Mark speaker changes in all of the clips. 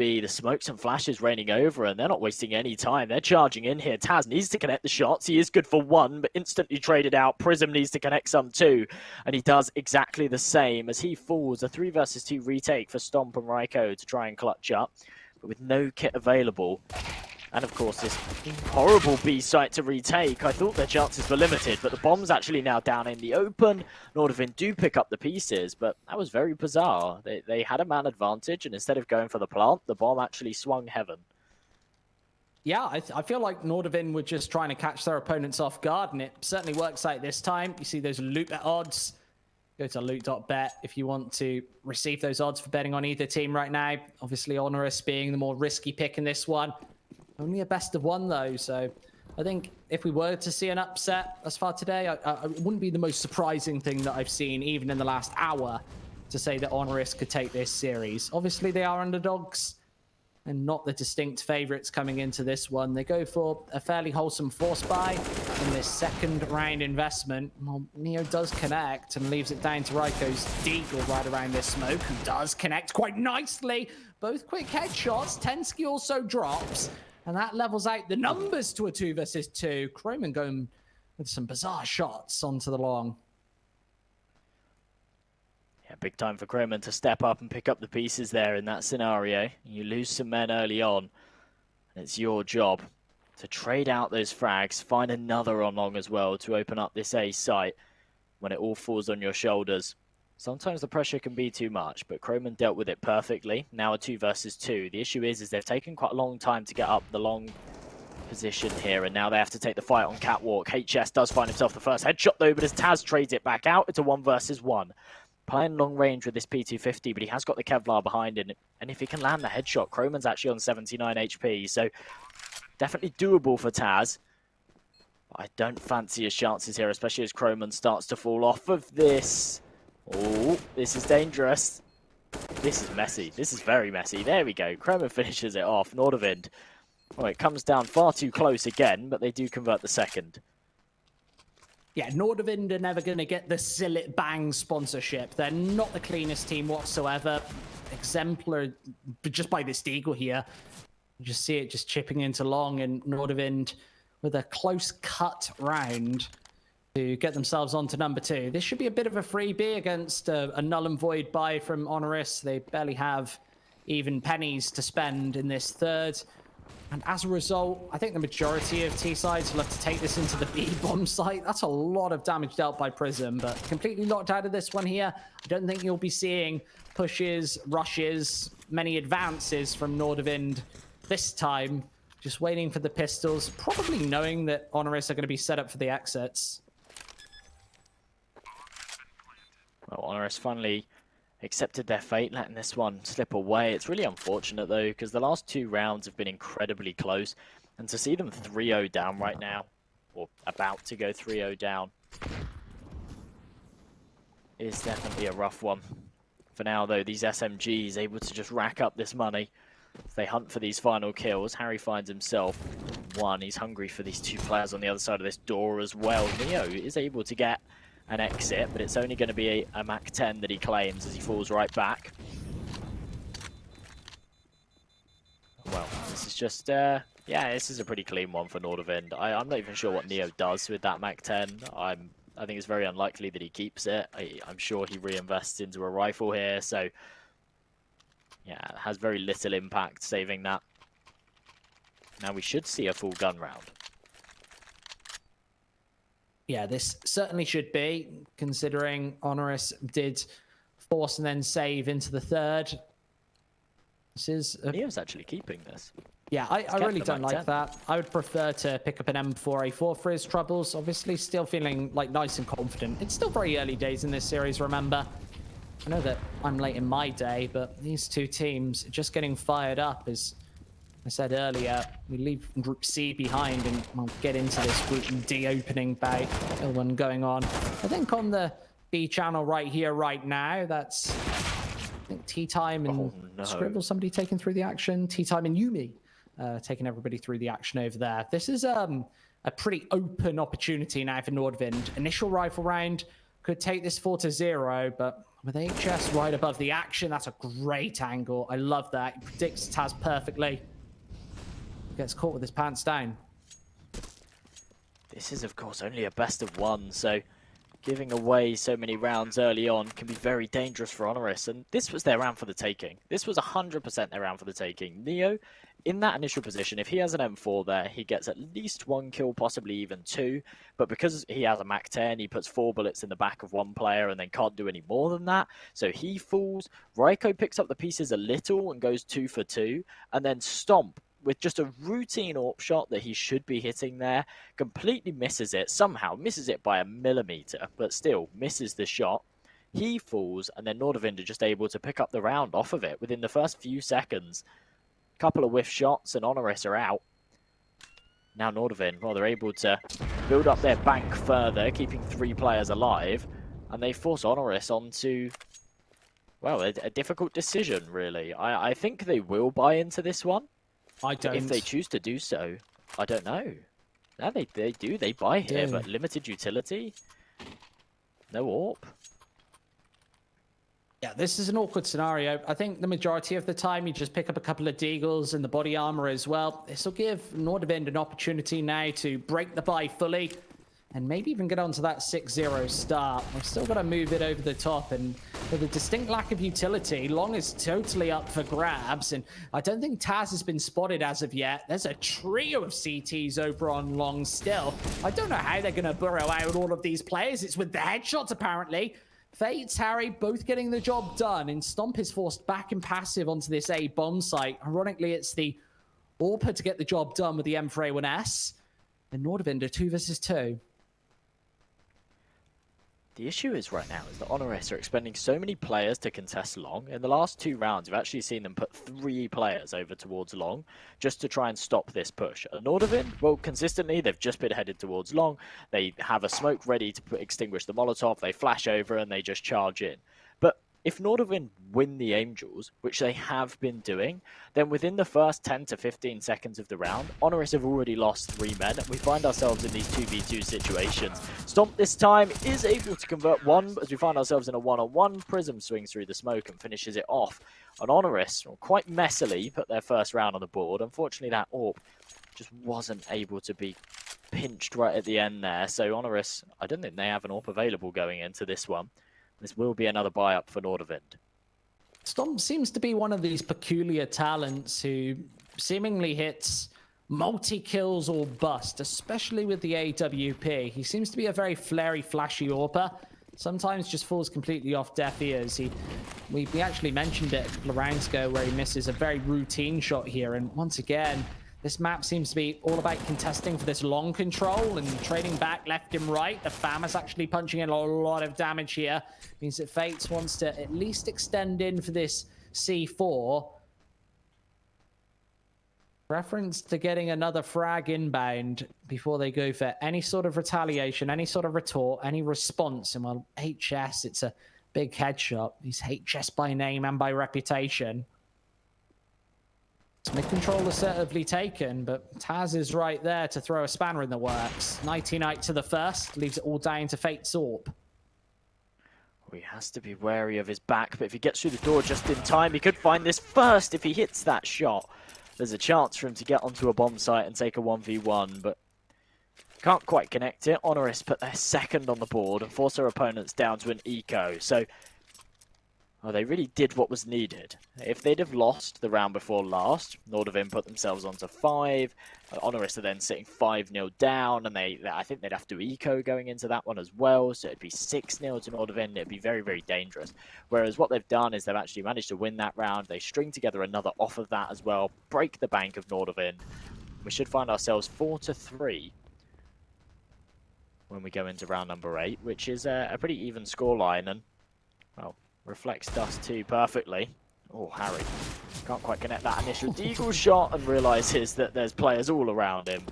Speaker 1: be the smokes and flashes raining over, and they're not wasting any time. They're charging in here. Taz needs to connect the shots. He is good for one, but instantly traded out. Prism needs to connect some too, and he does exactly the same as he falls. A 3 versus 2 retake for Stomp and Raiko to try and clutch up, but with no kit available. And of course, this horrible B site to retake. I thought their chances were limited, but the bomb's actually now down in the open. NORDAVIND do pick up the pieces, but that was very bizarre. They had a man advantage, and instead of going for the plant, the bomb actually swung heaven.
Speaker 2: Yeah, I feel like NORDAVIND were just trying to catch their opponents off guard, and it certainly works out this time. You see those loot bet odds. Go to loot.bet if you want to receive those odds for betting on either team right now. Obviously, HONORIS being the more risky pick in this one. Only a best of one, though, so I think if we were to see an upset as far today, it wouldn't be the most surprising thing that I've seen, even in the last hour, to say that HONORIS could take this series. Obviously, they are underdogs and not the distinct favorites coming into this one. They go for a fairly wholesome force buy in this second round investment. Well, Neo does connect and leaves it down to Raiko's Deagle right around this smoke, who does connect quite nicely. Both quick headshots. Tensky also drops. And that levels out the numbers to a 2 versus 2. Croman going with some bizarre shots onto the long.
Speaker 1: Yeah, big time for Croman to step up and pick up the pieces there in that scenario. You lose some men early on, and it's your job to trade out those frags, find another on long as well to open up this A site when it all falls on your shoulders. Sometimes the pressure can be too much, but Croman dealt with it perfectly. Now a 2 versus 2. The issue is they've taken quite a long time to get up the long position here, and now they have to take the fight on Catwalk. HS does find himself the first headshot though, but as Taz trades it back out, it's a 1 versus 1. Playing long range with this P250, but he has got the Kevlar behind him, and if he can land the headshot, Croman's actually on 79 HP, so definitely doable for Taz. But I don't fancy his chances here, especially as Croman starts to fall off of this. Oh, this is dangerous. This is messy. This is very messy. There we go. Croman finishes it off. NORDAVIND. Oh, it comes down far too close again, but they do convert the second.
Speaker 2: Yeah, NORDAVIND are never going to get the Sillet Bang sponsorship. They're not the cleanest team whatsoever. Exemplar, just by this Deagle here. You just see it just chipping into long, and NORDAVIND with a close cut round to get themselves onto number 2. This should be a bit of a freebie against a null and void buy from HONORIS. They barely have even pennies to spend in this third. And as a result, I think the majority of T sides will have to take this into the B bomb site. That's a lot of damage dealt by Prism, but completely locked out of this one here. I don't think you'll be seeing pushes, rushes, many advances from NORDAVIND this time. Just waiting for the pistols, probably knowing that HONORIS are going to be set up for the exits.
Speaker 1: Well, HONORIS finally accepted their fate, letting this one slip away. It's really unfortunate, though, because the last 2 rounds have been incredibly close. And to see them 3-0 down right now, or about to go 3-0 down, is definitely a rough one. For now, though, these SMGs able to just rack up this money as they hunt for these final kills. Harry finds himself 1. He's hungry for these 2 players on the other side of this door as well. Neo is able to get an exit, but it's only going to be a Mach 10 that he claims as he falls right back. Well, this is just, yeah, this is a pretty clean one for NORDAVIND. I'm not even sure what Neo does with that Mach 10. I think it's very unlikely that he keeps it. I'm sure he reinvests into a rifle here, so yeah, it has very little impact saving that. Now we should see a full gun round.
Speaker 2: Yeah, this certainly should be, considering HONORIS did force and then save into the third. This is...
Speaker 1: Neo's actually keeping this.
Speaker 2: Yeah, I really don't like that. I would prefer to pick up an M4A4 for his troubles. Obviously, still feeling like nice and confident. It's still very early days in this series, remember. I know that I'm late in my day, but these 2 teams just getting fired up as I said earlier, we leave Group C behind and we'll get into this Group D opening bout. Still one going on. I think on the B channel right here, right now, that's, I think, Tea Time and Scribble, somebody taking through the action. Tea Time and Yumi taking everybody through the action over there. This is a pretty open opportunity now for NORDAVIND. Initial rifle round could take this 4-0, but With HS right above the action, that's a great angle. I love that. He predicts Taz perfectly. Gets caught with his pants down.
Speaker 1: This is, of course, only a best of one, so giving away so many rounds early on can be very dangerous for HONORIS, and this was their round for the taking. This was 100% their round for the taking. Neo, in that initial position, if he has an M4 there, he gets at least 1 kill, possibly even 2, but because he has a MAC-10, he puts 4 bullets in the back of one player and then can't do any more than that, so he falls. Raiko picks up the pieces a little and goes 2 for 2, and then Stomp, with just a routine AWP shot that he should be hitting there, completely misses it, somehow misses it by a millimeter, but still misses the shot. He falls, and then NORDAVIND are just able to pick up the round off of it within the first few seconds. Couple of whiff shots, and HONORIS are out. Now NORDAVIND, well, they're able to build up their bank further, keeping 3 players alive, and they force HONORIS onto, well, a difficult decision, really. I think they will buy into this one.
Speaker 2: I don't.
Speaker 1: If they choose to do so, I don't know. No, they do. They buy here, but limited utility. No AWP.
Speaker 2: Yeah, this is an awkward scenario. I think the majority of the time you just pick up a couple of deagles and the body armor as well. This will give NORDAVIND an opportunity now to break the buy fully and maybe even get onto that 6-0 start. They've still got to move it over the top, and with a distinct lack of utility, Long is totally up for grabs, and I don't think Taz has been spotted as of yet. There's a trio of CTs over on Long still. I don't know how they're going to burrow out all of these players. It's with the headshots, apparently. Fates, Harry, both getting the job done, and Stomp is forced back in passive onto this A bomb site. Ironically, it's the AWPer to get the job done with the M4A1S, and NORDAVIND are 2 versus 2.
Speaker 1: The issue is right now is that HONORIS are expending so many players to contest Long. In the last 2 rounds, you've actually seen them put 3 players over towards Long just to try and stop this push. At NORDAVIND, well, consistently, they've just been headed towards Long. They have a smoke ready to extinguish the Molotov. They flash over and they just charge in. But if NORDAVIND win the Angels, which they have been doing, then within the first 10 to 15 seconds of the round, HONORIS have already lost 3 men, and we find ourselves in these 2v2 situations. Stomp this time is able to convert 1, as we find ourselves in a 1-on-1. Prism swings through the smoke and finishes it off. And HONORIS, quite messily, put their first round on the board. Unfortunately, that AWP just wasn't able to be pinched right at the end there. So HONORIS, I don't think they have an AWP available going into this one. This will be another buy-up for NORDAVIND.
Speaker 2: Stomp seems to be one of these peculiar talents who seemingly hits multi-kills or bust, especially with the AWP. He seems to be a very flary, flashy AWPer. Sometimes just falls completely off deaf ears. We actually mentioned it a couple of rounds ago where he misses a very routine shot here. And once again, this map seems to be all about contesting for this long control and trading back left and right. The FAM is actually punching in a lot of damage here. Means that Fates wants to at least extend in for this C4. Reference to getting another frag inbound before they go for any sort of retaliation, any sort of retort, any response. And well, HS, it's a big headshot. He's HS by name and by reputation. Mid-control assertively taken, but Taz is right there to throw a spanner in the works. 99 to the first, leaves it all down to Fate's AWP.
Speaker 1: Well, he has to be wary of his back, but if he gets through the door just in time, he could find this first. If he hits that shot, there's a chance for him to get onto a bomb site and take a 1v1, but can't quite connect it. HONORIS put their second on the board and force their opponents down to an eco. So, well, they really did what was needed. If they'd have lost the round before last, NORDAVIND put themselves onto 5. HONORIS are then sitting 5-0 down, and I think they'd have to eco going into that one as well. So it'd be 6-0 to NORDAVIND. It'd be very, very dangerous. Whereas what they've done is they've actually managed to win that round. They string together another off of that as well, break the bank of NORDAVIND. We should find ourselves 4-3 when we go into round number 8, which is a pretty even scoreline, and, well, reflects dust too perfectly. Oh, Harry can't quite connect that initial deagle shot and realizes that there's players all around him.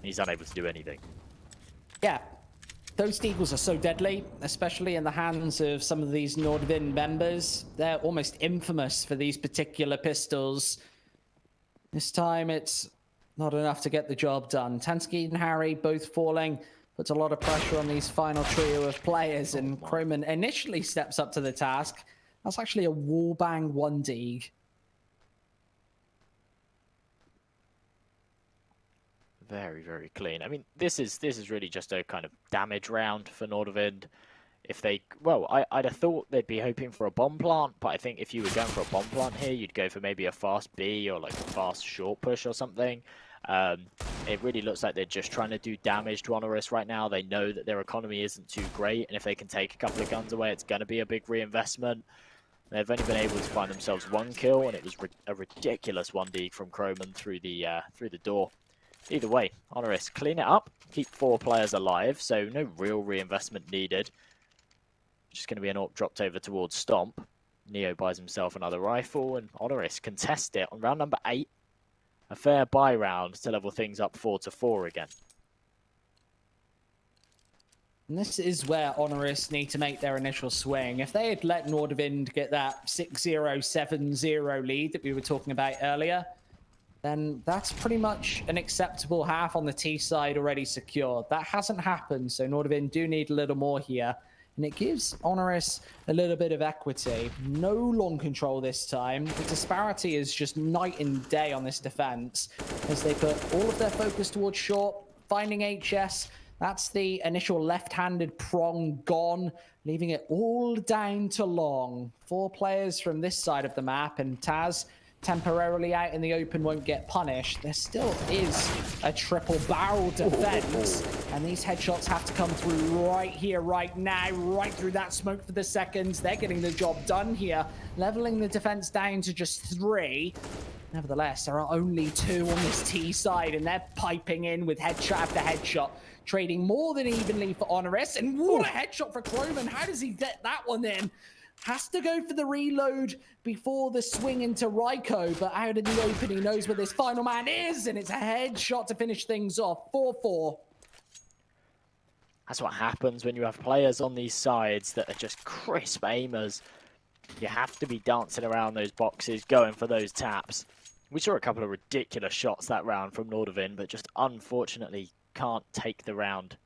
Speaker 1: He's unable to do anything.
Speaker 2: Yeah, those deagles are so deadly, especially in the hands of some of these NORDAVIND members. They're almost infamous for these particular pistols. This time it's not enough to get the job done. Tansky and Harry both falling puts a lot of pressure on these final trio of players, and Croman initially steps up to the task. That's actually a wallbang 1D.
Speaker 1: Very, very clean. I mean, this is really just a kind of damage round for NORDAVIND. If they, well, I'd have thought they'd be hoping for a bomb plant, but I think if you were going for a bomb plant here, you'd go for maybe a fast B or like a fast short push or something. It really looks like they're just trying to do damage to HONORIS right now. They know that their economy isn't too great, and if they can take a couple of guns away, it's going to be a big reinvestment. They've only been able to find themselves one kill, and it was a ridiculous 1D from Croman through the door. Either way, HONORIS clean it up, keep 4 players alive, so no real reinvestment needed. Just going to be an AWP dropped over towards Stomp. Neo buys himself another rifle, and HONORIS contest it on round number 8. A fair buy round to level things up 4-4 again.
Speaker 2: And this is where HONORIS need to make their initial swing. If they had let NORDAVIND get that 6-0, 7-0 lead that we were talking about earlier, then that's pretty much an acceptable half on the T side already secured. That hasn't happened, so NORDAVIND do need a little more here. And it gives HONORIS a little bit of equity. No long control this time. The disparity is just night and day on this defense as they put all of their focus towards short, finding HS. That's the initial left-handed prong gone, leaving it all down to long. 4 players from this side of the map, and Taz temporarily out in the open won't get punished. There still is a triple barrel defense, and these headshots have to come through right here, right now, right through that smoke for the seconds. They're getting the job done here, leveling the defense down to just 3. Nevertheless, there are only 2 on this T side, and they're piping in with headshot after headshot, trading more than evenly for HONORIS. And what a headshot for Croman. How does he get that one in? Has to go for the reload before the swing into Ryko, but out in the open, he knows where this final man is, and it's a headshot to finish things off. 4-4.
Speaker 1: That's what happens when you have players on these sides that are just crisp aimers. You have to be dancing around those boxes, going for those taps. We saw a couple of ridiculous shots that round from NORDAVIND, but just unfortunately can't take the round.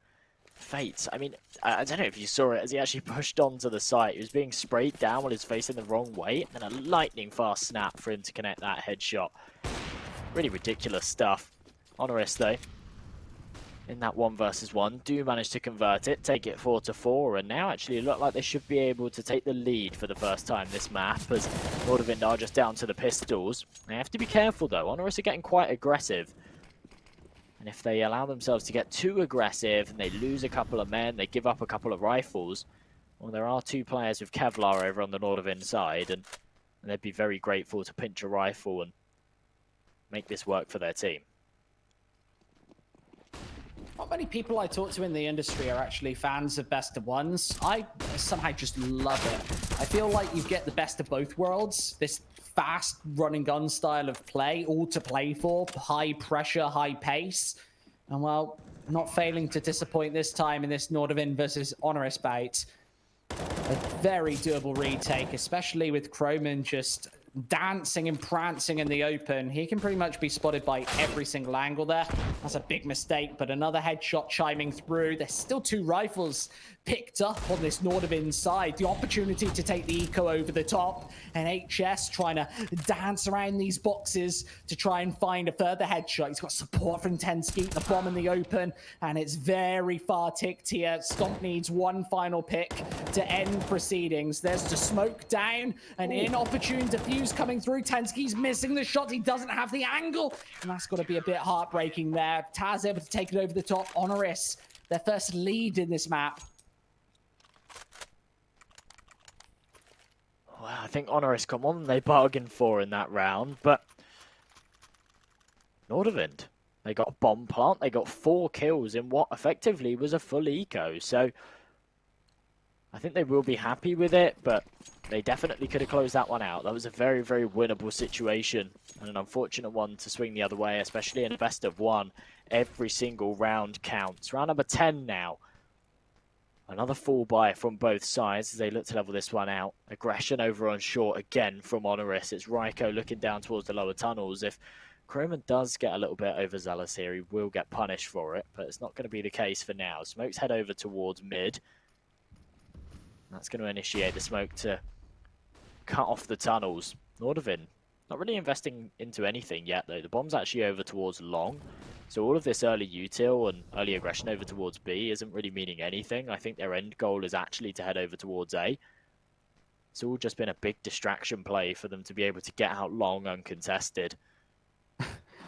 Speaker 1: Fates, I mean, I don't know if you saw it as he actually pushed onto the site. He was being sprayed down while he was facing the wrong way, and then a lightning fast snap for him to connect that headshot. Really ridiculous stuff. HONORIS, though, in that 1 versus 1, do manage to convert it, take it 4-4, and now actually look like they should be able to take the lead for the first time this map, as NORDAVIND are just down to the pistols. They have to be careful, though. HONORIS are getting quite aggressive. And if they allow themselves to get too aggressive and they lose a couple of men, they give up a couple of rifles, well, there are 2 players with Kevlar over on the NORDAVIND side, and they'd be very grateful to pinch a rifle and make this work for their team.
Speaker 2: Not many people I talk to in the industry are actually fans of best of ones. I somehow just love it. I feel like you get the best of both worlds. This fast run and gun style of play, all to play for, high pressure, high pace. And well, not failing to disappoint this time in this NORDAVIND versus HONORIS bout. A very doable retake, especially with Croman just dancing and prancing in the open. He can pretty much be spotted by every single angle there. That's a big mistake, but another headshot chiming through. There's still 2 rifles picked up on this NORDAVIND side. The opportunity to take the eco over the top, and HS trying to dance around these boxes to try and find a further headshot. He's got support from Tensky, the bomb in the open, and it's very far ticked here. Stomp needs 1 final pick to end proceedings. There's the smoke down, an inopportune defuse coming through. Tensky's missing the shot. He doesn't have the angle, and that's got to be a bit heartbreaking there. Taz able to take it over the top. HONORIS, their first lead in this map.
Speaker 1: Well, I think HONORIS come on, they bargained for in that round, but NORDAVIND, they got a bomb plant, they got 4 kills in what effectively was a full eco, so I think they will be happy with it, but they definitely could have closed that one out. That was a very, very winnable situation, and an unfortunate one to swing the other way, especially in a best of 1. Every single round counts. Round number 10 now. Another full buy from both sides as they look to level this one out. Aggression over on short again from HONORIS. It's Ryko looking down towards the lower tunnels. If Croman does get a little bit overzealous here. He will get punished for it, but it's not going to be the case for now. Smokes head over towards mid. That's going to initiate the smoke to cut off the tunnels. NORDAVIND not really investing into anything yet, though. The bomb's actually over towards long. So all of this early util and early aggression over towards B isn't really meaning anything. I think their end goal is actually to head over towards A. It's all just been a big distraction play for them to be able to get out long uncontested.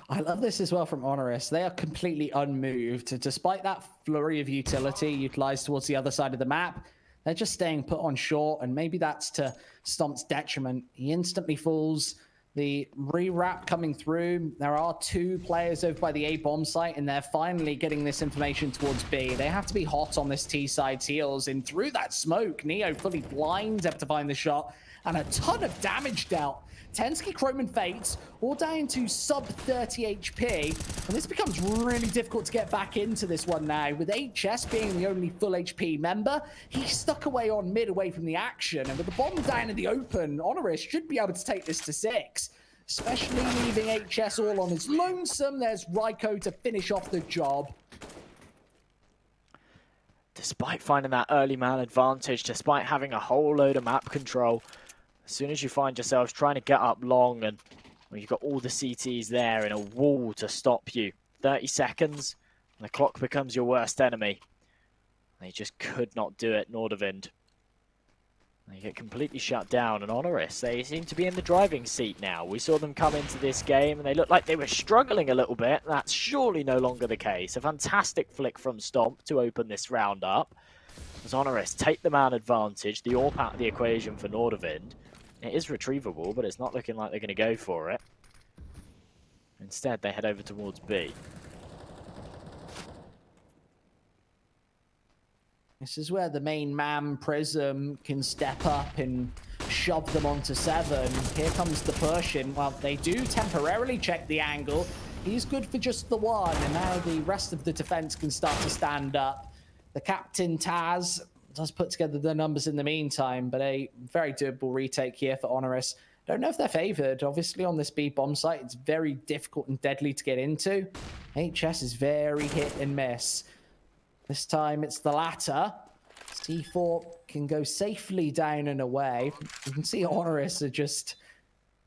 Speaker 2: I love this as well from HONORIS. They are completely unmoved. Despite that flurry of utility utilized towards the other side of the map, they're just staying put on short, and maybe that's to Stomp's detriment. He instantly falls. The re-wrap coming through. There are 2 players over by the A bomb site, and they're finally getting this information towards B. They have to be hot on this T side's heels, and through that smoke, Neo fully blinds up to find the shot, and a ton of damage dealt. Tensky, Croman, Fates, all down to sub 30 HP, and this becomes really difficult to get back into this one now. With HS being the only full HP member, he's stuck away on mid away from the action, and with the bomb down in the open, HONORIS should be able to take this to 6. Especially leaving HS all on his lonesome. There's Ryko to finish off the job.
Speaker 1: Despite finding that early man advantage, despite having a whole load of map control, as soon as you find yourselves trying to get up long and you've got all the CTs there and a wall to stop you, 30 seconds, and the clock becomes your worst enemy. They just could not do it, NORDAVIND. They get completely shut down, and HONORIS, they seem to be in the driving seat now. We saw them come into this game, and they looked like they were struggling a little bit. That's surely no longer the case. A fantastic flick from Stomp to open this round up. As HONORIS take the man advantage, the AWP out of the equation for NORDAVIND. It is retrievable, but it's not looking like they're going to go for it. Instead, they head over towards B.
Speaker 2: This is where the main man, Prism, can step up and shove them onto 7. Here comes the push, and well, they do temporarily check the angle. He's good for just the 1, and now the rest of the defense can start to stand up. The captain, Taz, does put together the numbers in the meantime, but a very doable retake here for HONORIS. Don't know if they're favored. Obviously, on this B bomb site, it's very difficult and deadly to get into. HS is very hit and miss. This time, it's the latter. C4 can go safely down and away. You can see HONORIS are just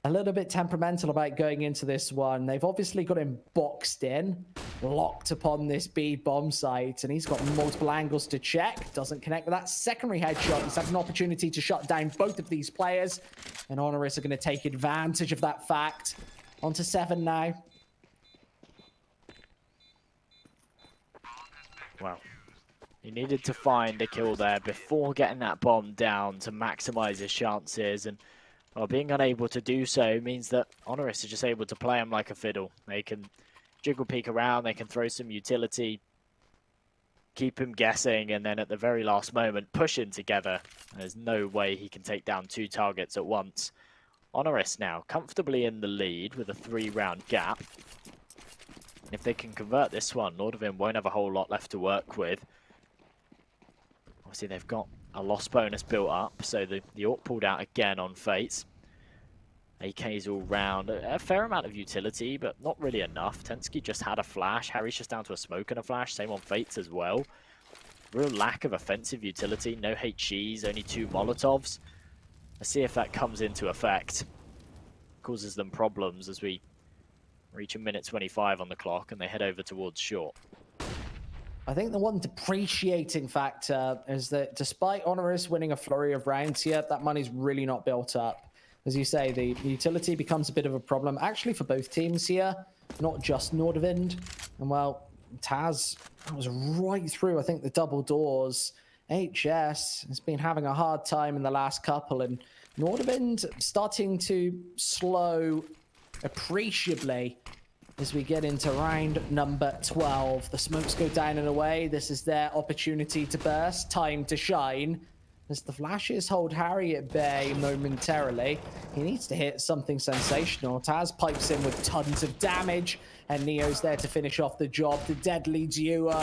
Speaker 2: a little bit temperamental about going into this one. They've obviously got him boxed in, locked upon this B bomb site, and he's got multiple angles to check. Doesn't connect with that secondary headshot. He's had an opportunity to shut down both of these players, and HONORIS are going to take advantage of that fact. On to 7 now.
Speaker 1: Wow. He needed to find a kill there before getting that bomb down to maximize his chances, and well, being unable to do so means that HONORIS is just able to play him like a fiddle. They can jiggle peek around, they can throw some utility, keep him guessing, and then at the very last moment, push in together. There's no way he can take down 2 targets at once. HONORIS now comfortably in the lead with a 3-round gap. And if they can convert this one, NORDAVIND won't have a whole lot left to work with. Obviously, they've got a loss bonus built up, so the AWP pulled out again on Fates. AK's all round. A fair amount of utility, but not really enough. Tensky just had a flash. Harry's just down to a smoke and a flash. Same on Fates as well. Real lack of offensive utility. No HEs, only 2 Molotovs. Let's see if that comes into effect. Causes them problems as we reach a minute 25 on the clock and they head over towards short.
Speaker 2: I think the one depreciating factor is that despite HONORIS winning a flurry of rounds here, that money's really not built up. As you say, the utility becomes a bit of a problem, actually, for both teams here, not just NORDAVIND. And, well, Taz was right through, I think, the double doors. HS has been having a hard time in the last couple, and NORDAVIND starting to slow appreciably as we get into round number 12. The smokes go down and away. This is their opportunity to burst, time to shine. As the flashes hold Harry at bay momentarily, he needs to hit something sensational. Taz pipes in with tons of damage, and Neo's there to finish off the job. The deadly duo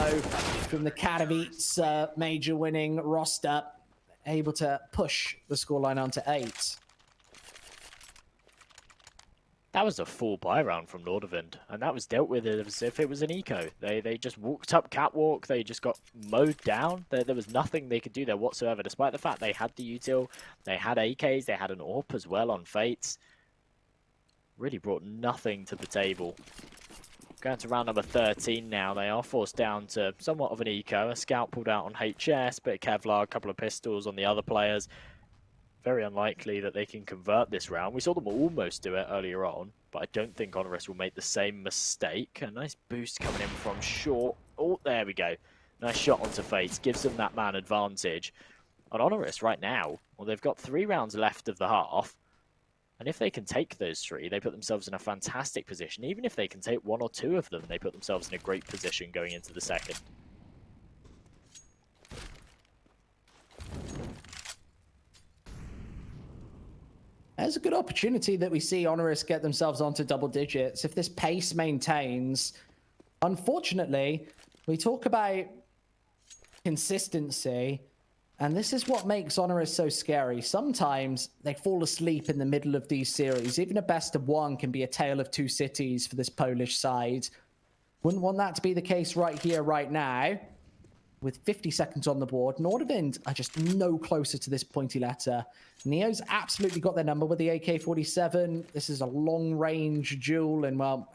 Speaker 2: from the Katowice major winning roster, able to push the scoreline onto 8.
Speaker 1: That was a full buy round from Nordavind, and that was dealt with as if it was an eco. They just walked up catwalk, they just got mowed down. There was nothing they could do there whatsoever, despite the fact they had the util, they had AKs, they had an AWP as well on Fates. Really brought nothing to the table. Going to round number 13 now. They are forced down to somewhat of an eco. A scout pulled out on HS, bit of Kevlar, a couple of pistols on the other players. Very unlikely that they can convert this round. We saw them almost do it earlier on, but I don't think HONORIS will make the same mistake. A nice boost coming in from short. Oh, there we go. Nice shot onto Fates. Gives them that man advantage. On HONORIS right now, well, they've got 3 rounds left of the half. And if they can take those 3, they put themselves in a fantastic position. Even if they can take 1 or 2 of them, they put themselves in a great position going into the second.
Speaker 2: There's a good opportunity that we see HONORIS get themselves onto double digits. If this pace maintains, unfortunately, we talk about consistency, and this is what makes HONORIS so scary. Sometimes they fall asleep in the middle of these series. Even a best of 1 can be a tale of 2 cities for this Polish side. Wouldn't want that to be the case right here, right now. With 50 seconds on the board, NORDAVIND are just no closer to this pointy letter. Neo's absolutely got their number with the AK-47. This is a long-range duel, and, well,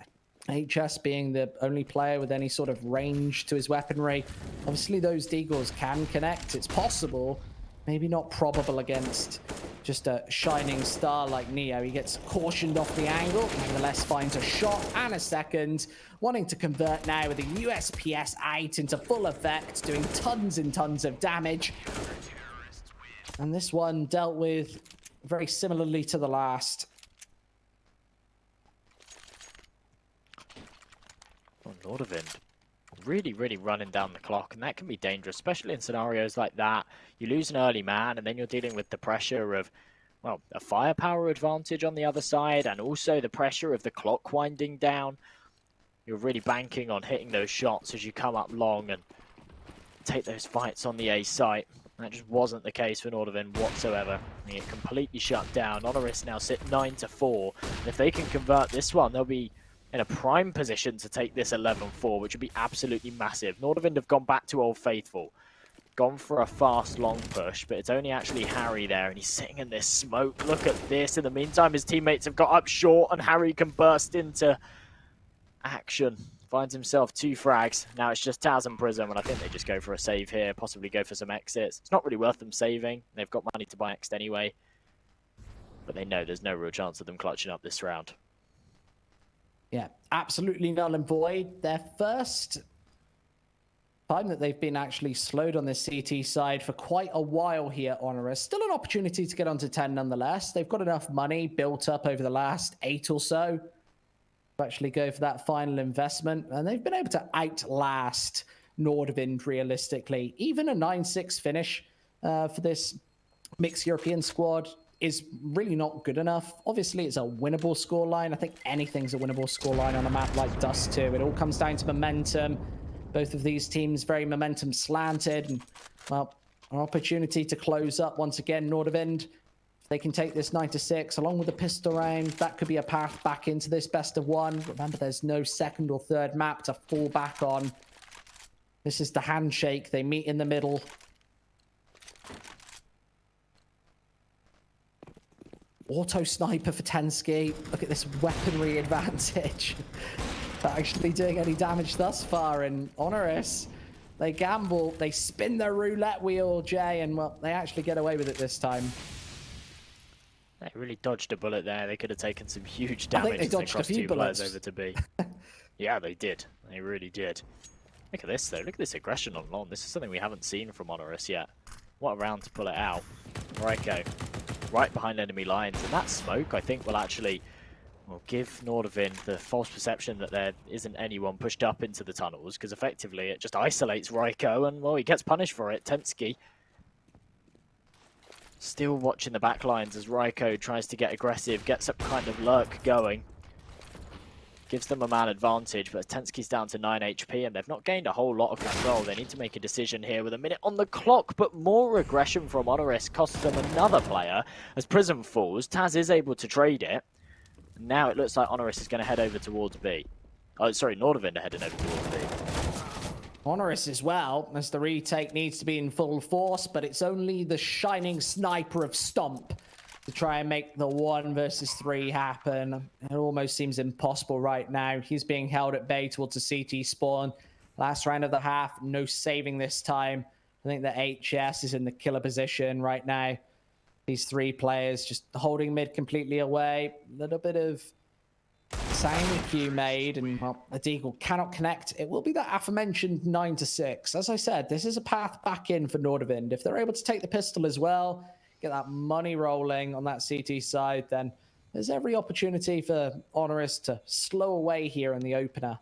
Speaker 2: HS being the only player with any sort of range to his weaponry. Obviously, those deagles can connect. It's possible. Maybe not probable against just a shining star like Neo. He gets cautioned off the angle, nevertheless finds a shot and a second. Wanting to convert now with the USPS out into full effect, doing tons and tons of damage. And this one dealt with very similarly to the last.
Speaker 1: Oh, Nordavind really running down the clock, and that can be dangerous, especially in scenarios like that. You lose an early man, and then you're dealing with the pressure of, well, a firepower advantage on the other side, and also the pressure of the clock winding down. You're really banking on hitting those shots as you come up long and take those fights on the A site. That just wasn't the case for Nordavind whatsoever. They get completely shut down. HONORIS now sit 9-4. And if they can convert this one, they'll be in a prime position to take this 11-4, which would be absolutely massive. Nordavind have gone back to Old Faithful. Gone for a fast, long push, but it's only actually Harry there, and he's sitting in this smoke. Look at this. In the meantime, his teammates have got up short, and Harry can burst into action. Finds himself 2 frags. Now it's just Taz and Prism, and I think they just go for a save here, possibly go for some exits. It's not really worth them saving. They've got money to buy next anyway. But they know there's no real chance of them clutching up this round.
Speaker 2: Yeah, absolutely null and void. Their first time that they've been actually slowed on this CT side for quite a while here, HONORIS. Still an opportunity to get onto 10 nonetheless. They've got enough money built up over the last 8 or so to actually go for that final investment. And they've been able to outlast Nordavind realistically. Even a 9-6 finish for this mixed European squad is really not good enough. Obviously, it's a winnable scoreline. I think anything's a winnable scoreline on a map like Dust 2. It all comes down to momentum. Both of these teams very momentum slanted. And, well, an opportunity to close up once again. Nordavind, if they can take this 9-6 along with the pistol round, that could be a path back into this best of 1. Remember, there's no second or third map to fall back on. This is the handshake. They meet in the middle. Auto sniper for Tensky. Look at this weaponry advantage. Not actually doing any damage thus far. And HONORIS, they gamble, they spin their roulette wheel, Jay, and, well, they actually get away with it this time.
Speaker 1: They really dodged a bullet there. They could have taken some huge damage
Speaker 2: they
Speaker 1: as they
Speaker 2: dodged a
Speaker 1: crossed
Speaker 2: few
Speaker 1: 2 players
Speaker 2: bullets.
Speaker 1: over to B. Yeah, they did. They really did. Look at this, though. Look at this aggression on long. This is something we haven't seen from HONORIS yet. What a round to pull it out. Raiko, right behind enemy lines. And that smoke, I think, will actually give Nordavind the false perception that there isn't anyone pushed up into the tunnels, because effectively it just isolates Raiko, and, well, he gets punished for it. Tensky still watching the back lines as Raiko tries to get aggressive, gets some kind of lurk going. Gives them a man advantage, but Tensky's down to 9 HP, and they've not gained a whole lot of control. They need to make a decision here with a minute on the clock, but more aggression from HONORIS costs them another player as Prism falls. Taz is able to trade it. Now it looks like HONORIS is going to head over towards B. Oh, sorry, NORDAVIND are heading over towards B.
Speaker 2: HONORIS as well, as the retake needs to be in full force, but it's only the shining sniper of Stomp to try and make the 1 versus 3 happen. It almost seems impossible right now. He's being held at bay towards the CT spawn. Last round of the half, no saving this time. I think the HS is in the killer position right now. These 3 players just holding mid completely away. A little bit of sound cue made, and well, the Deagle cannot connect. It will be that aforementioned 9-6. As I said, this is a path back in for NORDAVIND. If they're able to take the pistol as well, get that money rolling on that CT side, then there's every opportunity for HONORIS to slow away here in the opener.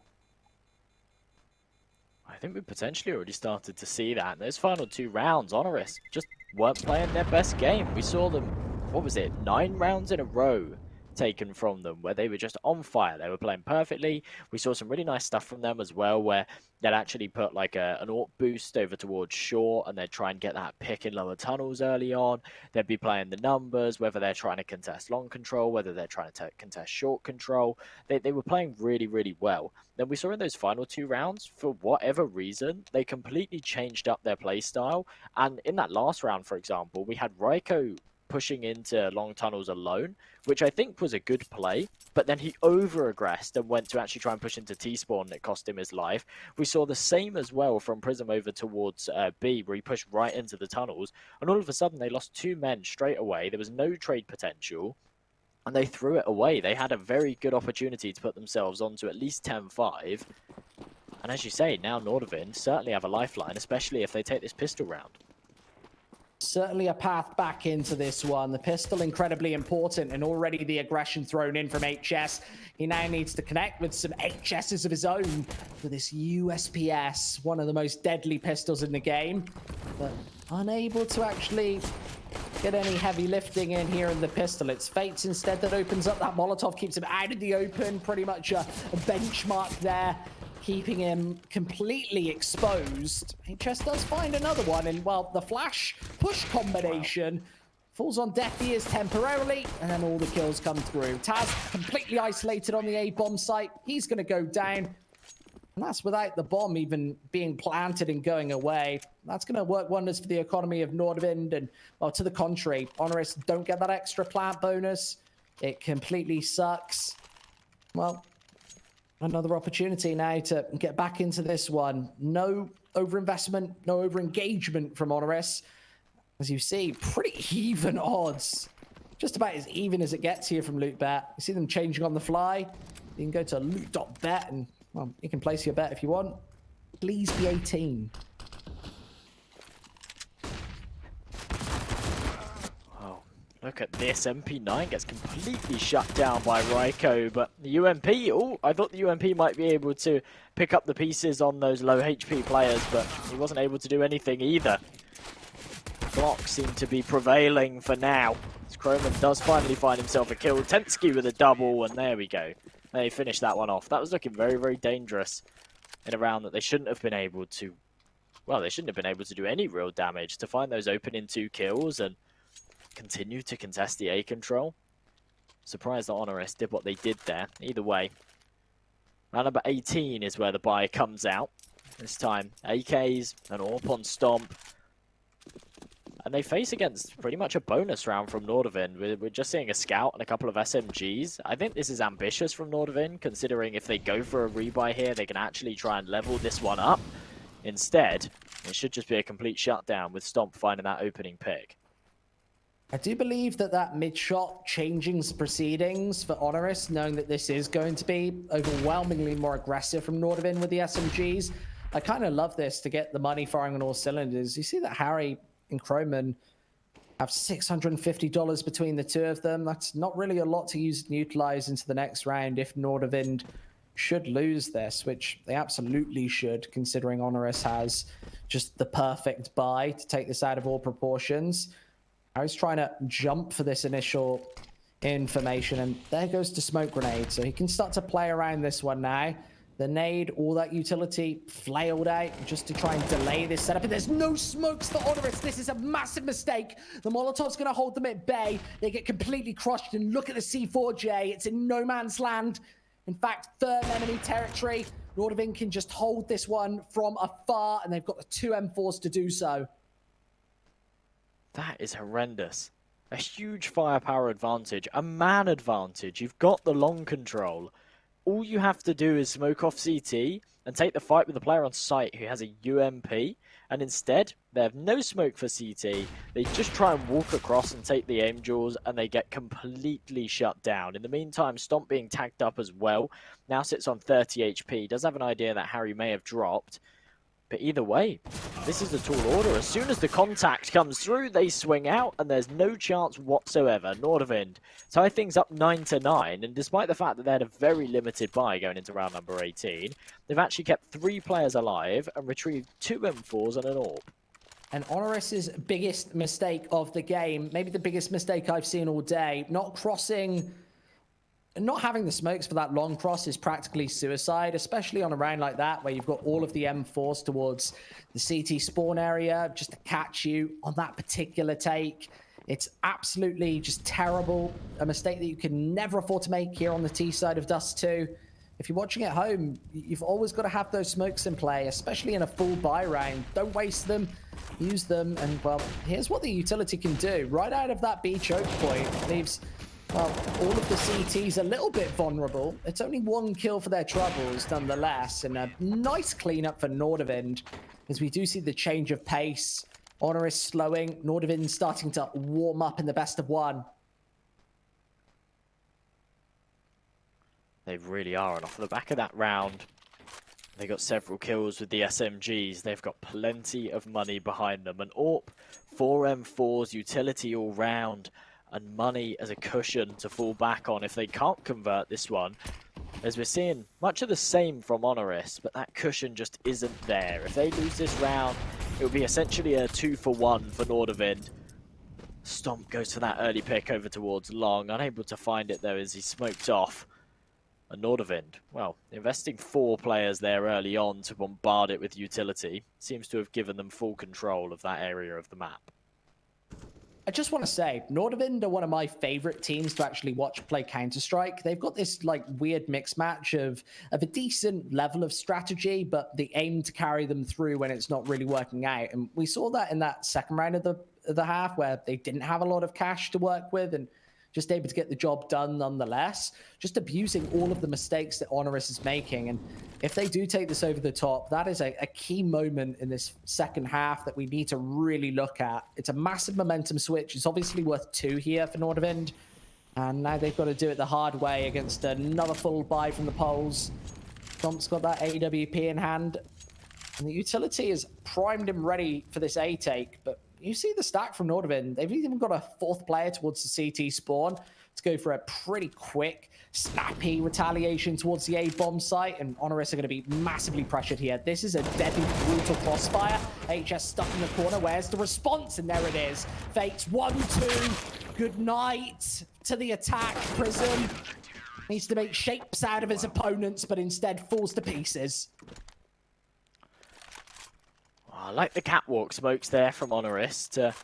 Speaker 1: I think we potentially already started to see that. Those final 2 rounds, HONORIS just weren't playing their best game. We saw them, what was it, 9 rounds in a row taken from them where they were just on fire. They were playing perfectly. We saw some really nice stuff from them as well, where they'd actually put like an AWP boost over towards short, and they'd try and get that pick in lower tunnels early on. They'd be playing the numbers, whether they're trying to contest long control, whether they're trying to contest short control. They were playing really, really well. Then we saw in those final 2 rounds, for whatever reason, they completely changed up their play style. And in that last round, for example, we had Raiko pushing into long tunnels alone, which I think was a good play, but then he over-aggressed and went to actually try and push into T-spawn, and it cost him his life. We saw the same as well from Prism over towards B, where he pushed right into the tunnels, and all of a sudden they lost 2 men straight away. There was no trade potential, and they threw it away. They had a very good opportunity to put themselves onto at least 10-5, and as you say, now NORDAVIND certainly have a lifeline, especially if they take this pistol round.
Speaker 2: Certainly a path back into this one. The pistol incredibly important, and already the aggression thrown in from HS. He now needs to connect with some HSs of his own for this USPS, one of the most deadly pistols in the game, but unable to actually get any heavy lifting in here in the pistol. It's Fates instead that opens up that Molotov, keeps him out of the open, pretty much a benchmark there, keeping him completely exposed. HS does find another one, and well, the flash push combination falls on deaf ears temporarily, and then all the kills come through. Taz completely isolated on the A-bomb site. He's going to go down, and that's without the bomb even being planted and going away. That's going to work wonders for the economy of NORDAVIND, and well, to the contrary, HONORIS don't get that extra plant bonus. It completely sucks. Well, another opportunity now to get back into this one. No overinvestment, no overengagement from HONORIS. As you see, pretty even odds. Just about as even as it gets here from LootBet. You see them changing on the fly. You can go to loot.bet and, well, you can place your bet if you want. Please be 18.
Speaker 1: Look at this, MP9 gets completely shut down by Raiko, but the UMP, oh, I thought the UMP might be able to pick up the pieces on those low HP players, but he wasn't able to do anything either. Blocks seem to be prevailing for now, as Croman does finally find himself a kill. Tensky with a double, and there we go. They finished that one off. That was looking very, very dangerous in a round that they shouldn't have been able to, well, they shouldn't have been able to do any real damage. To find those opening 2 kills and continue to contest the A control. Surprised that HONORIS did what they did there. Either way, round number 18 is where the buy comes out. This time, AKs and AWP on Stomp. And they face against pretty much a bonus round from NORDAVIND. We're just seeing a scout and a couple of SMGs. I think this is ambitious from NORDAVIND, considering if they go for a rebuy here, they can actually try and level this one up. Instead, it should just be a complete shutdown with Stomp finding that opening pick.
Speaker 2: I do believe that that mid-shot changing proceedings for HONORIS, knowing that this is going to be overwhelmingly more aggressive from NORDAVIND with the SMGs. I kind of love this to get the money firing on all cylinders. You see that Harry and Croman have $650 between the 2 of them. That's not really a lot to use and utilize into the next round if NORDAVIND should lose this, which they absolutely should, considering HONORIS has just the perfect buy to take this out of all proportions. I was trying to jump for this initial information, and there goes to smoke grenade. So he can start to play around this one now. The nade, all that utility flailed out just to try and delay this setup. And there's no smokes for HONORIS. This is a massive mistake. The Molotov's going to hold them at bay. They get completely crushed. And look at the C4J. It's in no man's land. In fact, third enemy territory. NORDAVIND can just hold this one from afar. And they've got the 2 M4s to do so.
Speaker 1: That is horrendous. A huge firepower advantage. A man advantage. You've got the long control. All you have to do is smoke off CT and take the fight with the player on site who has a UMP, and instead they have no smoke for CT. They just try and walk across and take the aim jaws, and they get completely shut down. In the meantime, Stomp being tagged up as well, now sits on 30 HP, does have an idea that Harry may have dropped, but either way, this is a tall order. As soon as the contact comes through, they swing out, and there's no chance whatsoever. NORDAVIND tie things up 9-9, and despite the fact that they had a very limited buy going into round number 18, they've actually kept 3 players alive and retrieved 2 M4s and an AWP.
Speaker 2: And HONORIS's biggest mistake of the game, maybe the biggest mistake I've seen all day, not having the smokes for that long cross is practically suicide, especially on a round like that where you've got all of the M4s towards the CT spawn area just to catch you on that particular take. It's absolutely just terrible. A mistake that you can never afford to make here on the T side of Dust 2. If you're watching at home, you've always got to have those smokes in play, especially in a full buy round. Don't waste them, use them, and well, here's what the utility can do. Right out of that B choke point, leaves, well, all of the CTs a little bit vulnerable. It's only 1 kill for their troubles, nonetheless, and a nice cleanup for NORDAVIND, as we do see the change of pace. HONORIS slowing, NORDAVIND starting to warm up in the best of 1.
Speaker 1: They really are, and off the back of that round, they got several kills with the SMGs. They've got plenty of money behind them. An AWP, 4 M4s, utility all round, and money as a cushion to fall back on if they can't convert this one. As we're seeing much of the same from HONORIS, but that cushion just isn't there. If they lose this round, it will be essentially a 2-for-1 for NORDAVIND. Stomp goes for that early pick over towards Long, unable to find it though as he smoked off. And NORDAVIND, well, investing 4 players there early on to bombard it with utility seems to have given them full control of that area of the map.
Speaker 2: I just want to say, NORDAVIND are one of my favorite teams to actually watch play Counter-Strike. They've got this like weird mix match of a decent level of strategy, but the aim to carry them through when it's not really working out. And we saw that in that second round of the half where they didn't have a lot of cash to work with and just able to get the job done nonetheless, just abusing all of the mistakes that HONORIS is making. And if they do take this over the top, that is a key moment in this second half that we need to really look at. It's a massive momentum switch. It's obviously worth 2 here for NORDAVIND. And now they've got to do it the hard way against another full buy from the Poles. Trump's got that AWP in hand. And the utility is primed and ready for this A take, but you see the stack from NORDAVIND. They've even got a 4th player towards the CT spawn to go for a pretty quick, snappy retaliation towards the A-bomb site, and HONORIS are going to be massively pressured here. This is a deadly, brutal crossfire. HS stuck in the corner. Where's the response? And there it is. Fakes 1-2. Good night to the attack. Prism needs to make shapes out of his opponents, but instead falls to pieces.
Speaker 1: I like the catwalk smokes there from HONORIS to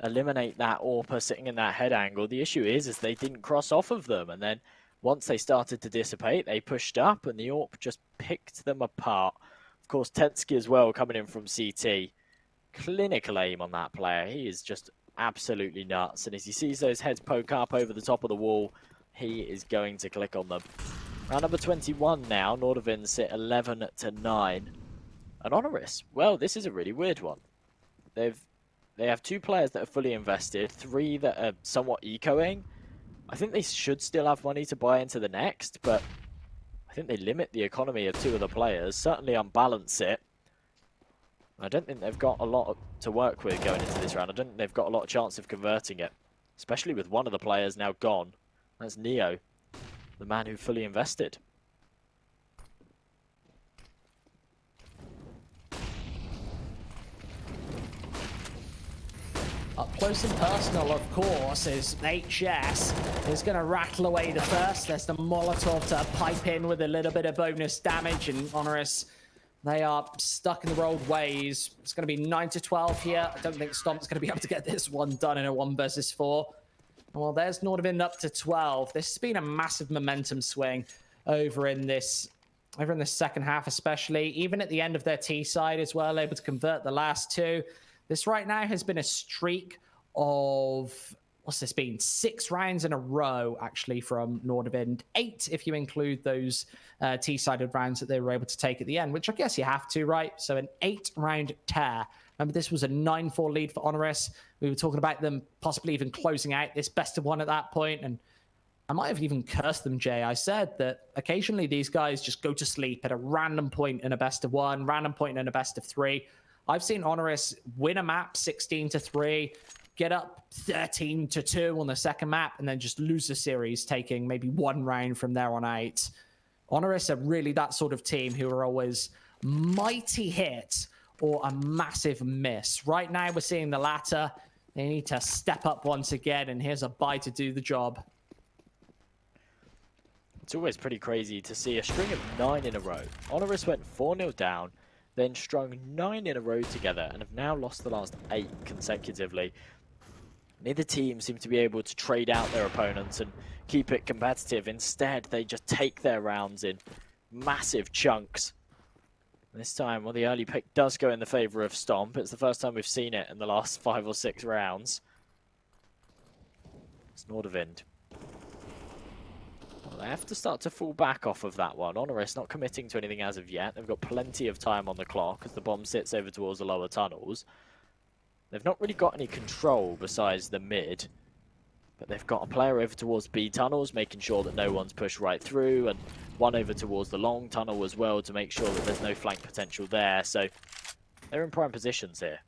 Speaker 1: eliminate that AWP sitting in that head angle. The issue is they didn't cross off of them, and then once they started to dissipate, they pushed up, and the AWP just picked them apart. Of course, Tensky as well coming in from CT. Clinical aim on that player. He is just absolutely nuts, and as he sees those heads poke up over the top of the wall, he is going to click on them. Round number 21 now. NORDAVIND sit 11-9. And HONORIS, well, this is a really weird one. They have 2 players that are fully invested, 3 that are somewhat ecoing. I think they should still have money to buy into the next, but I think they limit the economy of 2 of the players, certainly unbalance it. I don't think they've got a lot to work with going into this round. I don't think they've got a lot of chance of converting it, especially with one of the players now gone. That's Neo, the man who fully invested.
Speaker 2: Up close and personal, of course, is HS is going to rattle away the first. There's the Molotov to pipe in with a little bit of bonus damage, and HONORIS, they are stuck in the old ways. It's going to be 9-12 here. I don't think Stomp's going to be able to get this one done in a 1 versus 4. Well, there's NORDAVIND up to 12. This has been a massive momentum swing over in this second half, especially. Even at the end of their T side as well, able to convert the last 2. This right now has been a streak of, what's this been? 6 rounds in a row, actually, from NORDAVIND. 8 if you include those T-sided rounds that they were able to take at the end, which I guess you have to, right? So an 8-round tear. Remember, this was a 9-4 lead for HONORIS. We were talking about them possibly even closing out this best of 1 at that point, and I might have even cursed them, Jay. I said that occasionally these guys just go to sleep at a random point in a best of 1, random point in a best of 3. I've seen HONORIS win a map 16-3, get up 13-2 on the second map, and then just lose the series, taking maybe 1 round from there on out. HONORIS are really that sort of team who are always mighty hit or a massive miss. Right now, we're seeing the latter. They need to step up once again, and here's a bye to do the job.
Speaker 1: It's always pretty crazy to see a string of 9 in a row. HONORIS went 4-0 down, then strung 9 in a row together, and have now lost the last 8 consecutively. Neither team seem to be able to trade out their opponents and keep it competitive. Instead, they just take their rounds in massive chunks. This time, well, the early pick does go in the favor of Stomp. It's the first time we've seen it in the last 5 or 6 rounds. It's NORDAVIND. Well, they have to start to fall back off of that one. HONORIS not committing to anything as of yet. They've got plenty of time on the clock as the bomb sits over towards the lower tunnels. They've not really got any control besides the mid, but they've got a player over towards B tunnels, making sure that no one's pushed right through, and one over towards the long tunnel as well to make sure that there's no flank potential there. So they're in prime positions here.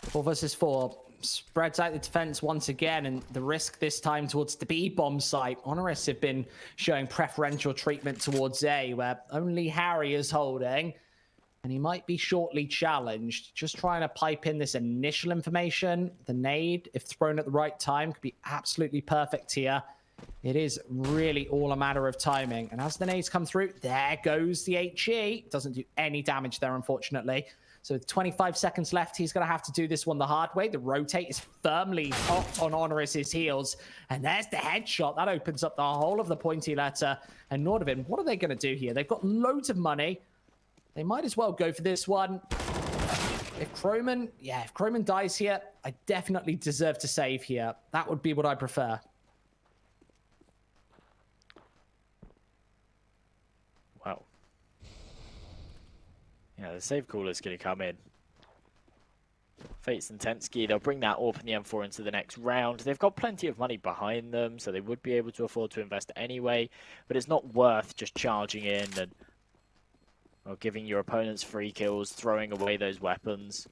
Speaker 2: 4 versus 4. Spreads out the defense once again, and the risk this time towards the B bomb site. HONORIS have been showing preferential treatment towards A, where only Harry is holding, and he might be shortly challenged. Just trying to pipe in this initial information. The nade, if thrown at the right time, could be absolutely perfect here. It is really all a matter of timing, and as the nades come through, there goes the HE. Doesn't do any damage there, unfortunately. So with 25 seconds left, he's going to have to do this one the hard way. The rotate is firmly hot on HONORIS' heels. And there's the headshot. That opens up the whole of the pointy letter. And NORDAVIND, what are they going to do here? They've got loads of money. They might as well go for this one. If Croman dies here, I definitely deserve to save here. That would be what I prefer.
Speaker 1: Wow. Yeah, the save call is going to come in. Fates and Tensky, they'll bring that AWP and the M4 into the next round. They've got plenty of money behind them, so they would be able to afford to invest anyway. But it's not worth just charging in and giving your opponents free kills, throwing away those weapons.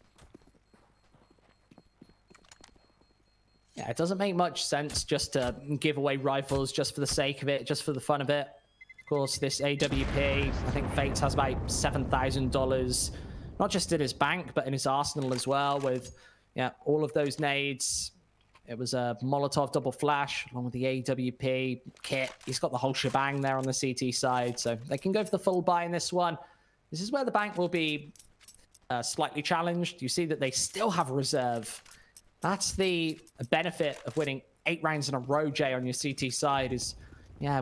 Speaker 2: Yeah, it doesn't make much sense just to give away rifles just for the sake of it, just for the fun of it. Of course, this AWP, I think Fates has about $7,000, not just in his bank, but in his arsenal as well, with all of those nades. It was a Molotov double flash along with the AWP kit. He's got the whole shebang there on the CT side, so they can go for the full buy in this one. This is where the bank will be slightly challenged. You see that they still have reserve. That's the benefit of winning 8 rounds in a row, Jay, on your CT side is,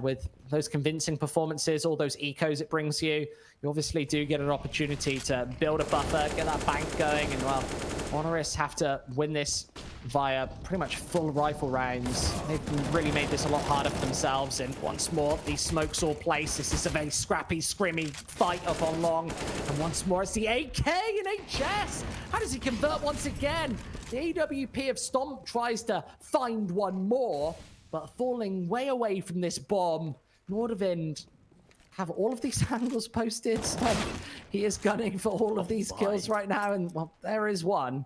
Speaker 2: with those convincing performances, all those ecos it brings you, you obviously do get an opportunity to build a buffer, get that bank going, and, well, HONORIS have to win this via pretty much full rifle rounds. They've really made this a lot harder for themselves, and once more, these smokes all placed. This is a very scrappy, scrimmy fight up on long, and once more, it's the AK and HS! How does he convert once again? The AWP of Stomp tries to find one more, but falling way away from this bomb. NORDAVIND have all of these angles posted. He is gunning for all of these kills right now, and, well, there is one.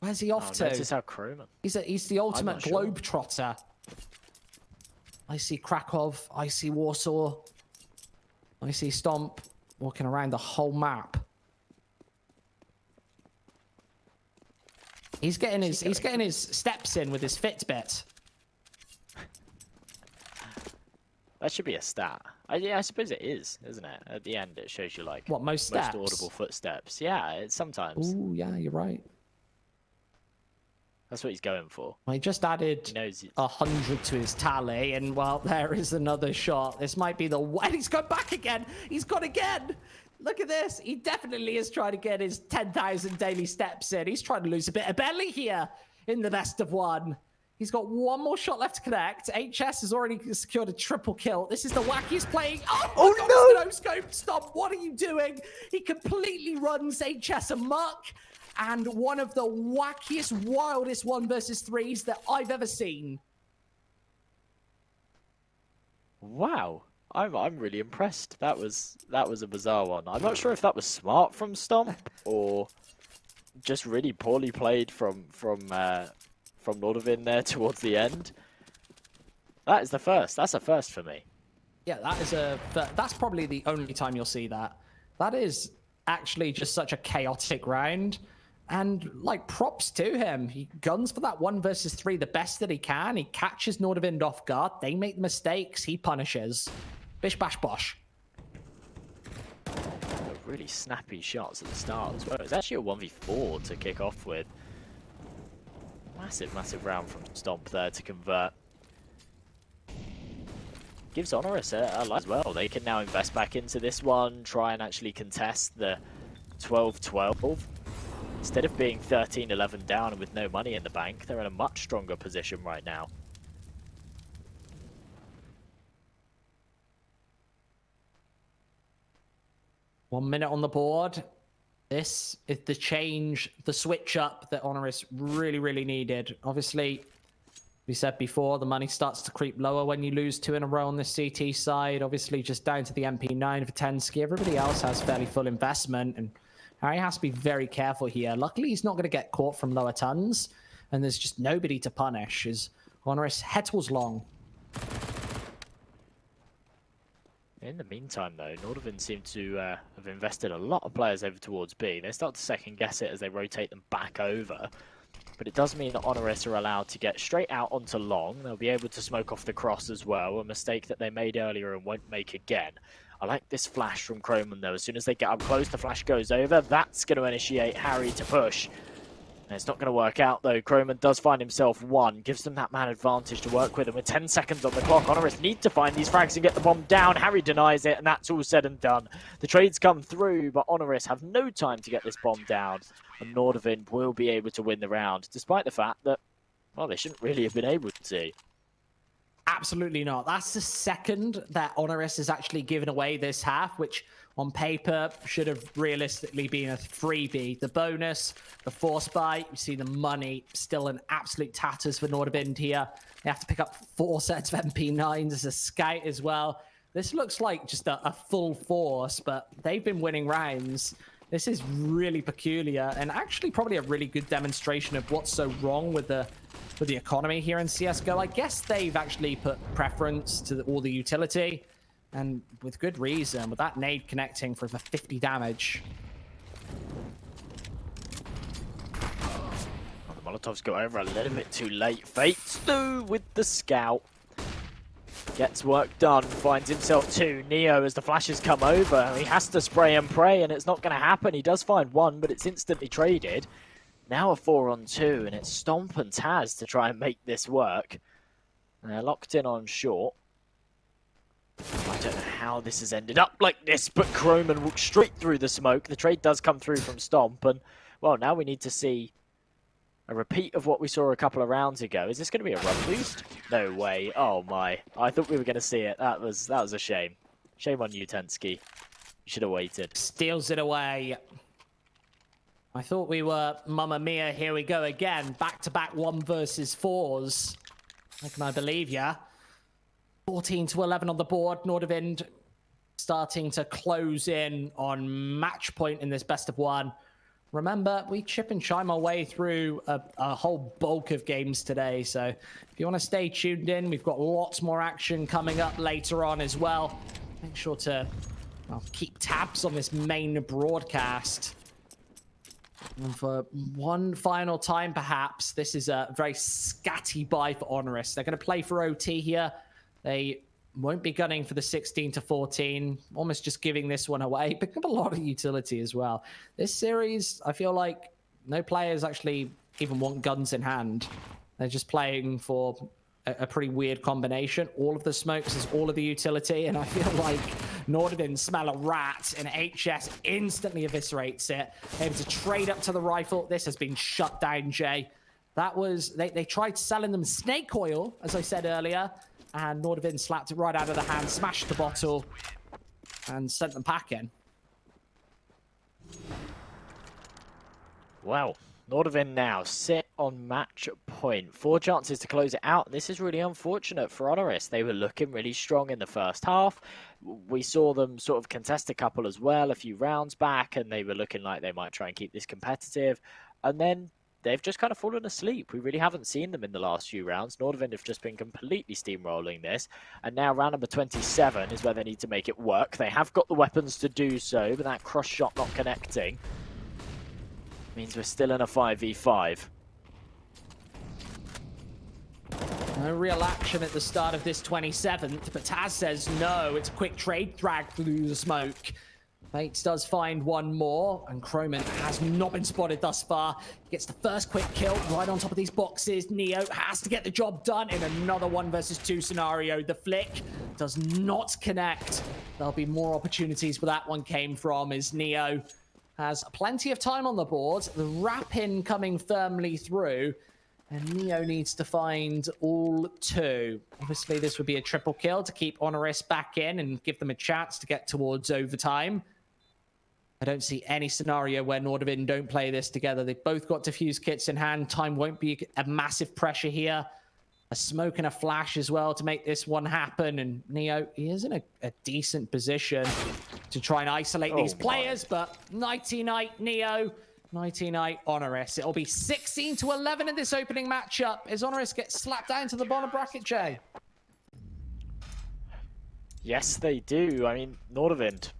Speaker 2: Where's he off to?
Speaker 1: Notice how Croman.
Speaker 2: He's the ultimate globetrotter. I see Krakow. I see Warsaw. I see Stomp. walking around the whole map. He's getting his steps in with his Fitbit.
Speaker 1: That should be a stat. Yeah, I suppose it is, isn't it? At the end, it shows you like
Speaker 2: What, most steps?
Speaker 1: most audible footsteps. Yeah, it's sometimes.
Speaker 2: Ooh, yeah, you're right.
Speaker 1: That's what he's going for.
Speaker 2: Well, he just added 100 to his tally, and well, there is another shot. This might be the one. He's gone back again. He's gone again. Look at this. He definitely is trying to get his 10,000 daily steps in. He's trying to lose a bit of belly here in the best of one. He's got one more shot left to connect. HS has already secured a triple kill. This is the wackiest playing. Oh no! No scope. Stop. What are you doing? He completely runs HS amok. And one of the wackiest, wildest 1 versus 3s that I've ever seen.
Speaker 1: Wow, I'm really impressed. That was a bizarre one. I'm not sure if that was smart from Stomp or just really poorly played from NORDAVIND there towards the end. That is the first. That's a first for me.
Speaker 2: Yeah, that's probably the only time you'll see that. That is actually just such a chaotic round. And, like, props to him. He guns for that 1 versus 3 the best that he can. He catches NORDAVIND off guard. They make mistakes. He punishes. Bish, bash, bosh.
Speaker 1: Really snappy shots at the start as well. It's actually a 1v4 to kick off with. Massive, massive round from Stomp there to convert. Gives HONORIS a light as well. They can now invest back into this one, try and actually contest the 12-12. Instead of being 13-11 down and with no money in the bank, they're in a much stronger position right now.
Speaker 2: One minute on the board. This is the change, the switch up that HONORIS really, really needed. Obviously, we said before, the money starts to creep lower when you lose 2 in a row on the CT side. Obviously, just down to the MP9 for Tensky. Everybody else has fairly full investment, and Harry has to be very careful here. Luckily, he's not going to get caught from lower tons, and there's just nobody to punish as HONORIS head towards long.
Speaker 1: In the meantime, though, NORDAVIND seem to have invested a lot of players over towards B. They start to second-guess it as they rotate them back over. But it does mean that HONORIS are allowed to get straight out onto long. They'll be able to smoke off the cross as well, a mistake that they made earlier and won't make again. I like this flash from Croman, though. As soon as they get up close, the flash goes over. That's going to initiate Harry to push. And it's not going to work out, though. Croman does find himself 1. Gives them that man advantage to work with. And with 10 seconds on the clock, HONORIS need to find these frags and get the bomb down. Harry denies it, and that's all said and done. The trades come through, but HONORIS have no time to get this bomb down. And NORDAVIND will be able to win the round, despite the fact that, well, they shouldn't really have been able to.
Speaker 2: Absolutely not. That's the second that HONORIS has actually given away this half, which on paper should have realistically been a freebie. The bonus, the force buy, you see the money still in absolute tatters for NORDAVIND here. They have to pick up 4 sets of MP9s as a scout as well. This looks like just a full force, but they've been winning rounds. This is really peculiar and actually probably a really good demonstration of what's so wrong with the economy here in CSGO. I guess they've actually put preference to all the utility, and with good reason, with that nade connecting for the 50 damage.
Speaker 1: Well, the Molotovs go over a little bit too late. Fates through with the scout. Gets work done, finds himself 2. Neo, as the flashes come over, he has to spray and pray, and it's not going to happen. He does find 1, but it's instantly traded. Now a 4-on-2, and it's Stomp and Taz to try and make this work. And they're locked in on short. I don't know how this has ended up like this, but Croman walks straight through the smoke. The trade does come through from Stomp, and, well, now we need to see a repeat of what we saw a couple of rounds ago. Is this going to be a run boost? No way. Oh, my. I thought we were going to see it. That was a shame. Shame on you, Tensky. You should have waited.
Speaker 2: Steals it away. I thought we were Mamma Mia, here we go again. Back-to-back 1 versus 4s. How can I believe ya? 14-11 on the board. NORDAVIND starting to close in on match point in this best of 1. Remember, we chip and chime our way through a whole bulk of games today. So if you want to stay tuned in, we've got lots more action coming up later on as well. Make sure to I'll keep tabs on this main broadcast. And for one final time, perhaps, this is a very scatty buy for HONORIS. They're going to play for OT here. They won't be gunning for the 16-14, almost just giving this one away. Picking up a lot of utility as well. This series, I feel like no players actually even want guns in hand. They're just playing for a pretty weird combination. All of the smokes is all of the utility, and I feel like NORDAVIND smell a rat, and HS instantly eviscerates it. Able to trade up to the rifle. This has been shut down, Jay. That was, they tried selling them snake oil, as I said earlier, and NORDAVIND slapped it right out of the hand, smashed the bottle, and sent them packing.
Speaker 1: Well, NORDAVIND now sit on match point. 4 chances to close it out. This is really unfortunate for HONORIS. They were looking really strong in the first half. We saw them sort of contest a couple as well a few rounds back, and they were looking like they might try and keep this competitive. And then they've just kind of fallen asleep. We really haven't seen them in the last few rounds. NORDAVIND have just been completely steamrolling this. And now round number 27 is where they need to make it work. They have got the weapons to do so, but that cross shot not connecting means we're still in a 5v5.
Speaker 2: No real action at the start of this 27th, but Taz says no. It's a quick trade drag through the smoke. Fates does find one more, and Croman has not been spotted thus far. Gets the first quick kill right on top of these boxes. Neo has to get the job done in another 1 versus 2 scenario. The flick does not connect. There'll be more opportunities where that one came from, as Neo has plenty of time on the board. The wrap-in coming firmly through, and Neo needs to find all 2. Obviously, this would be a triple kill to keep HONORIS back in and give them a chance to get towards overtime. I don't see any scenario where NORDAVIND don't play this together. They've both got defuse kits in hand. Time won't be a massive pressure here. A smoke and a flash as well to make this one happen. And Neo, he is in a decent position to try and isolate these players, but nighty-night, Neo. Nighty-night, HONORIS. It'll be 16-11 in this opening matchup as HONORIS gets slapped down to the bottom bracket, Jay.
Speaker 1: Yes, they do. I mean, NORDAVIND